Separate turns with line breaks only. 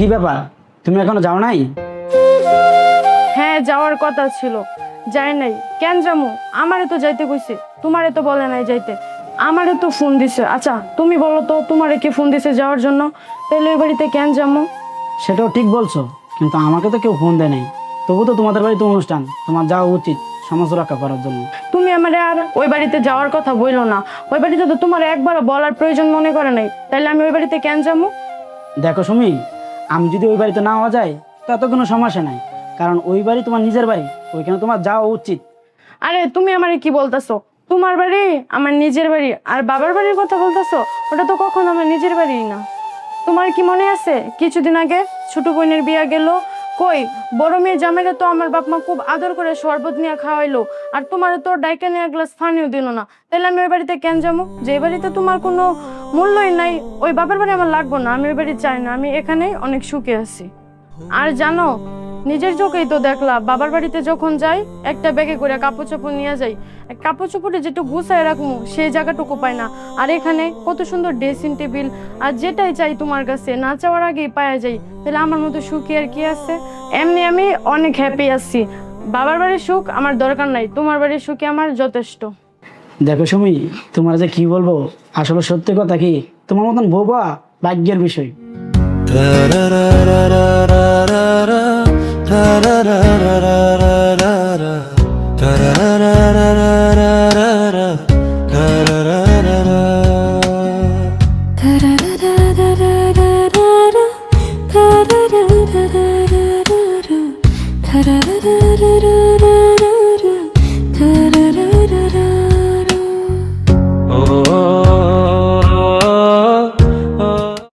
কি ব্যাপার, তুমি এখনো যাও নাই?
হ্যাঁ, যাওয়ার কথা ছিল, যাই নাই। কেন যামু? আমারে তো যাইতে কইছে, তোমারে তো বলে নাই যাইতে। আমারে তো ফোন দিছে। আচ্ছা তুমি বলো তো, তোমারে কি ফোন দিছে যাওয়ার জন্য? তাহলে ওই বাড়িতে কেন যামু?
সেটাও ঠিক বলছো, কিন্তু আমাকে তো কেউ ফোন দেয় নাই। তবু তো তোমাদের বাড়িতে অনুষ্ঠান, তোমার যাওয়া উচিত সমাজ রক্ষা করার জন্য।
তুমি আমারে আর ওই বাড়িতে যাওয়ার কথা বইলো না। ওই বাড়িতে তো তোমার একবারও বলার প্রয়োজন মনে করে নাই, তাইলে আমি ওই বাড়িতে কেন যামু?
দেখো সুমি, আমি যদি ওই বাড়িতে না হওয়া যায় তাতে কোনো সমস্যা নাই, কারণ ওই বাড়ি তোমার নিজের বাড়ি, ওইখানে তোমার যাওয়া উচিত।
আরে তুমি আমারে কি বলতেছো? তোমার বাড়ি আমার নিজের বাড়ি, আর বাবার বাড়ির কথা বলতেছো? ওটা তো কখনো আমার নিজের বাড়ি না। তোমার কি মনে আছে কিছুদিন আগে ছোট বোনের বিয়া গেল? কই, বড় মেয়ে জামাইরা তো আমার বাপ মা খুব আদর করে শরবত নিয়ে খাওয়াইলো, আর তোমার তো ডাইকা নিয়ে এক গ্লাস পানিও দিল না। তাহলে আমি ওই বাড়িতে কেন যাবো? যে বাড়িতে তোমার কোনো মূল্যই নাই, ওই বাবার বাড়ি আমার লাগবো না। আমি ওই বাড়ি চাই না, আমি এখানেই অনেক সুখে আছি। আর জানো, নিজের চোখেই তো দেখলা, বাবার বাড়িতে যখন যাই একটা ব্যাগে করে কাপড় চোপড় নিয়ে যাই, কাপড় চোপড়ে যেটু গুছায় রাখবো সেই জায়গাটুকু পাই না। আর এখানে কত সুন্দর ড্রেসিং টেবিল, আর যেটাই চাই তোমার কাছে না চাওয়ার আগেই পাওয়া যায়। তাহলে আমার মতো সুখী আর কি আছে? এমনি আমি অনেক হ্যাপি আছি। বাবার বাড়ির সুখ আমার দরকার নাই, তোমার বাড়ির সুখে আমার যথেষ্ট।
দেখো সুমি, তোমার যে কি বলবো, আসলে সত্যি কথা কি, তোমার মতন বউ পাওয়া ভাগ্যের বিষয়।
Ta-ra-ra-ra-ra-ra-ra-ra, ta-ra-ra-ra-ra-ra.